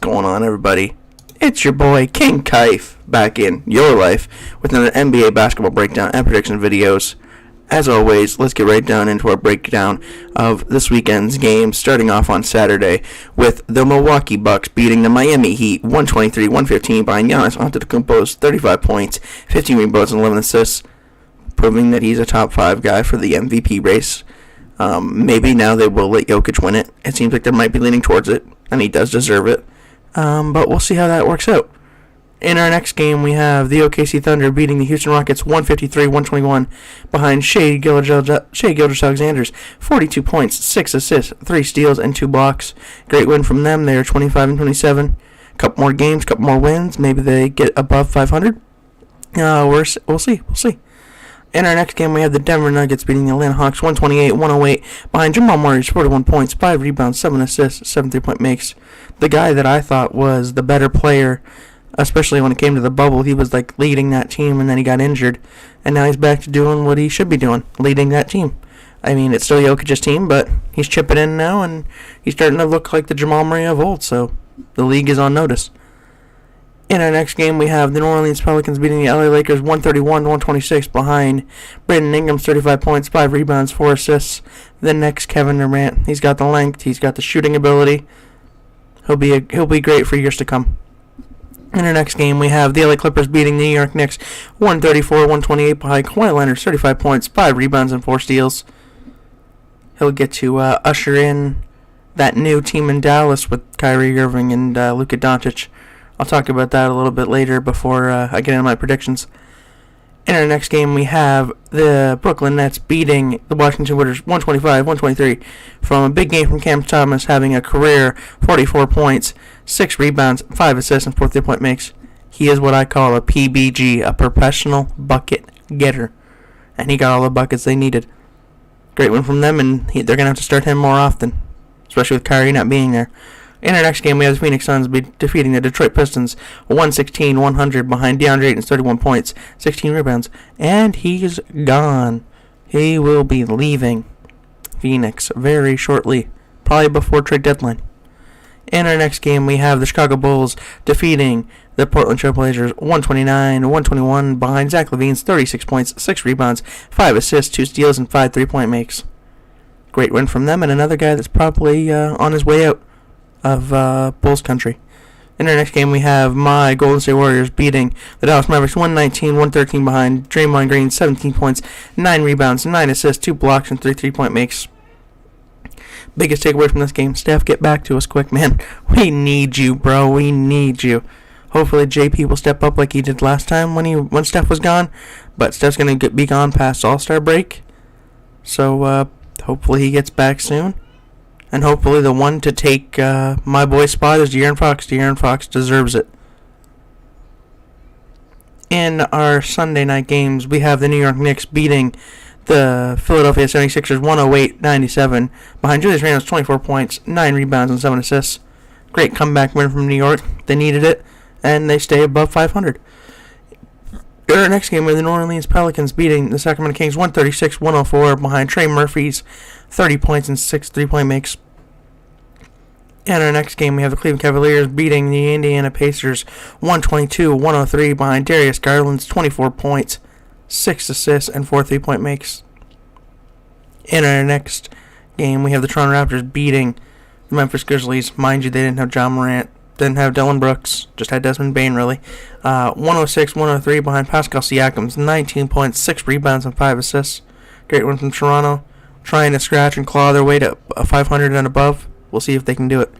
going on, everybody? It's your boy, King Kaif, back in your life with another NBA basketball breakdown and prediction videos. As always, let's get right down into our breakdown of this weekend's games, starting off on Saturday with the Milwaukee Bucks beating the Miami Heat 123-115 behind Giannis Antetokounmpo's 35 points, 15 rebounds, and 11 assists, proving that he's a top 5 guy for the MVP race. Maybe now they will let Jokic win it. It seems like they might be leaning towards it, and he does deserve it. But we'll see how that works out. In our next game, we have the OKC Thunder beating the Houston Rockets 153-121 behind Shai Gilgeous-Alexander's 42 points, 6 assists, 3 steals, and 2 blocks. Great win from them. They are 25-27. Couple more games, couple more wins. Maybe they get above 500. We'll see. In our next game, we have the Denver Nuggets beating the Atlanta Hawks 128-108 behind Jamal Murray's 41 points, 5 rebounds, 7 assists, 7 3-point makes. The guy that I thought was the better player, especially when it came to the bubble, he was like leading that team, and then he got injured, and now he's back to doing what he should be doing, leading that team. I mean, it's still Jokic's team, but he's chipping in now, and he's starting to look like the Jamal Murray of old, so the league is on notice. In our next game, we have the New Orleans Pelicans beating the LA Lakers 131-126 behind Brandon Ingram's 35 points, 5 rebounds, 4 assists. The next Kevin Durant. He's got the length, he's got the shooting ability. He'll be great for years to come. In our next game, we have the LA Clippers beating the New York Knicks 134-128 behind Kawhi Leonard's 35 points, 5 rebounds, and 4 steals. He'll get to usher in that new team in Dallas with Kyrie Irving and Luka Doncic. I'll talk about that a little bit later before I get into my predictions. In our next game, we have the Brooklyn Nets beating the Washington Wizards 125-123 from a big game from Cam Thomas, having a career 44 points, 6 rebounds, 5 assists, and 4 3-point makes. He is what I call a PBG, a professional bucket getter, and he got all the buckets they needed. Great win from them, and they're going to have to start him more often, especially with Kyrie not being there. In our next game, we have the Phoenix Suns defeating the Detroit Pistons 116-100 behind DeAndre Ayton's 31 points, 16 rebounds, and he's gone. He will be leaving Phoenix very shortly, probably before trade deadline. In our next game, we have the Chicago Bulls defeating the Portland Trail Blazers 129-121 behind Zach LaVine's 36 points, 6 rebounds, 5 assists, 2 steals, and 5 3-point makes. Great win from them, and another guy that's probably on his way out of Bulls country. In our next game, we have my Golden State Warriors beating the Dallas Mavericks 119-113 behind Draymond Green, 17 points, 9 rebounds, 9 assists, 2 blocks, and 3 3-point makes. Biggest takeaway from this game, Steph, get back to us quick, man. We need you, bro. We need you. Hopefully JP will step up like he did last time when Steph was gone, but Steph's going to be gone past All-Star break, so hopefully he gets back soon. And hopefully the one to take my boy's spot is De'Aaron Fox. De'Aaron Fox deserves it. In our Sunday night games, we have the New York Knicks beating the Philadelphia 76ers 108-97 behind Julius Randle's 24 points, 9 rebounds, and 7 assists. Great comeback win from New York. They needed it, and they stay above 500. In our next game, we have the New Orleans Pelicans beating the Sacramento Kings 136-104 behind Trey Murphy's 30 points and 6 3-point makes. In our next game, we have the Cleveland Cavaliers beating the Indiana Pacers 122-103 behind Darius Garland's 24 points, 6 assists, and 4 3-point makes. In our next game, we have the Toronto Raptors beating the Memphis Grizzlies. Mind you, they didn't have John Morant, didn't have Dillon Brooks, just had Desmond Bane, really. 106-103 behind Pascal Siakam's 19 points, 6 rebounds, and 5 assists. Great win from Toronto, trying to scratch and claw their way to 500 and above. We'll see if they can do it.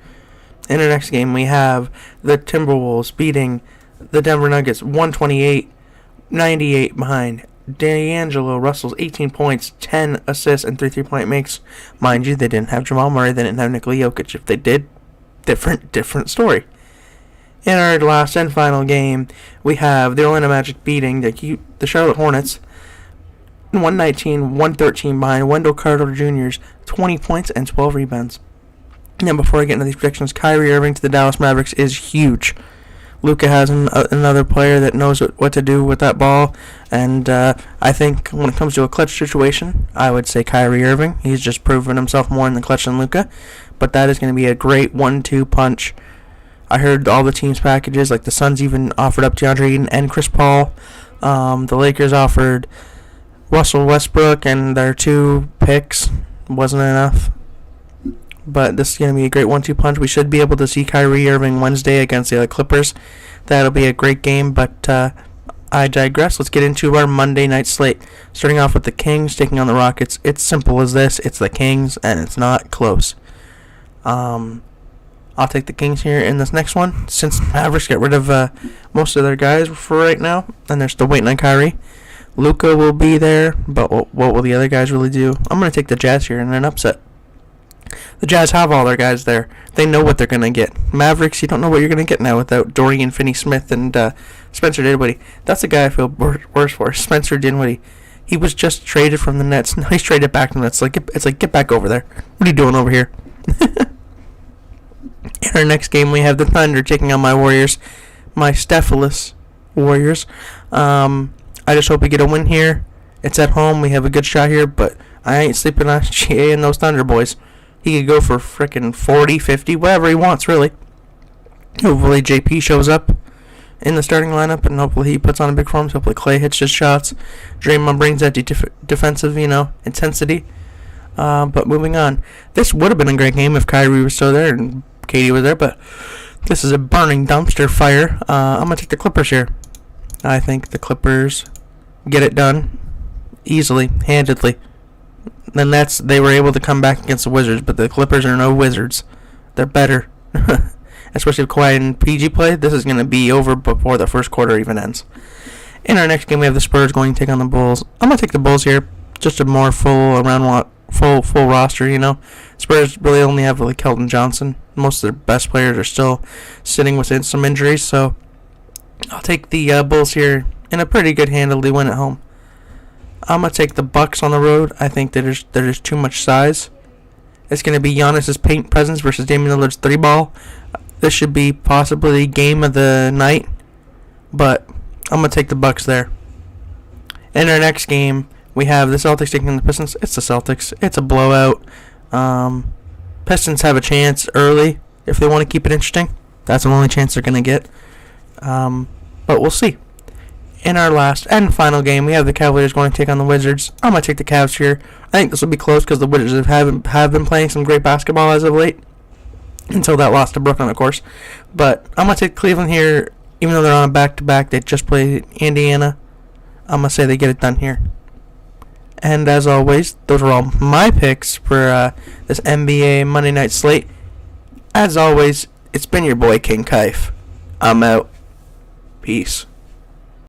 In our next game, we have the Timberwolves beating the Denver Nuggets 128-98 behind D'Angelo Russell's 18 points, 10 assists, and 3 3-point makes. Mind you, they didn't have Jamal Murray, they didn't have Nikola Jokic. If they did, different story. In our last and final game, we have the Orlando Magic beating the Charlotte Hornets 119-113 behind Wendell Carter Jr.'s 20 points and 12 rebounds. Now, before I get into these predictions, Kyrie Irving to the Dallas Mavericks is huge. Luka has another player that knows what to do with that ball, and I think when it comes to a clutch situation, I would say Kyrie Irving. He's just proven himself more in the clutch than Luka, but that is going to be a great 1-2 punch I heard all the teams' packages, like the Suns even offered up DeAndre Ayton and Chris Paul. The Lakers offered Russell Westbrook, and their 2 picks wasn't enough. But this is going to be a great 1-2 punch. We should be able to see Kyrie Irving Wednesday against the Clippers. That'll be a great game, but I digress. Let's get into our Monday night slate. Starting off with the Kings taking on the Rockets. It's simple as this. It's the Kings, and it's not close. I'll take the Kings here in this next one, since Mavericks get rid of most of their guys for right now, and they're still waiting on Kyrie. Luka will be there, but what will the other guys really do? I'm going to take the Jazz here in an upset. The Jazz have all their guys there. They know what they're going to get. Mavericks, you don't know what you're going to get now without Dorian Finney-Smith and Spencer Dinwiddie. That's the guy I feel worse for, Spencer Dinwiddie. He was just traded from the Nets. Now he's traded back to the Nets. It's like, get back over there. What are you doing over here? In our next game, we have the Thunder taking on my Warriors. My Stephalus Warriors. I just hope we get a win here. It's at home. We have a good shot here, but I ain't sleeping on GA and those Thunder boys. He could go for frickin' 40, 50, whatever he wants, really. Hopefully JP shows up in the starting lineup, and hopefully he puts on a big performance. Hopefully Clay hits his shots. Draymond brings that defensive, intensity. But moving on. This would have been a great game if Kyrie was still there and Katie was there, but this is a burning dumpster fire. I'm going to take the Clippers here. I think the Clippers get it done easily, handedly. Then they were able to come back against the Wizards, but the Clippers are no Wizards. They're better. Especially if Kawhi and PG play, this is going to be over before the first quarter even ends. In our next game, we have the Spurs going to take on the Bulls. I'm going to take the Bulls here. Just a more full roster, Spurs really only have Keldon Johnson. Most of their best players are still sitting within some injuries, so I'll take the Bulls here in a pretty good handily win at home. I'm going to take the Bucks on the road. I think that there's too much size. It's going to be Giannis' paint presence versus Damian Lillard's 3-ball. This should be possibly the game of the night, but I'm going to take the Bucks there. In our next game, we have the Celtics taking on the Pistons. It's the Celtics. It's a blowout. Pistons have a chance early if they want to keep it interesting. That's the only chance they're going to get. But we'll see. In our last and final game, we have the Cavaliers going to take on the Wizards. I'm going to take the Cavs here. I think this will be close because the Wizards have been playing some great basketball as of late. Until that loss to Brooklyn, of course. But I'm going to take Cleveland here. Even though they're on a back-to-back, they just played Indiana. I'm going to say they get it done here. And as always, those are all my picks for this NBA Monday night slate. As always, it's been your boy King Kaif. I'm out. Peace.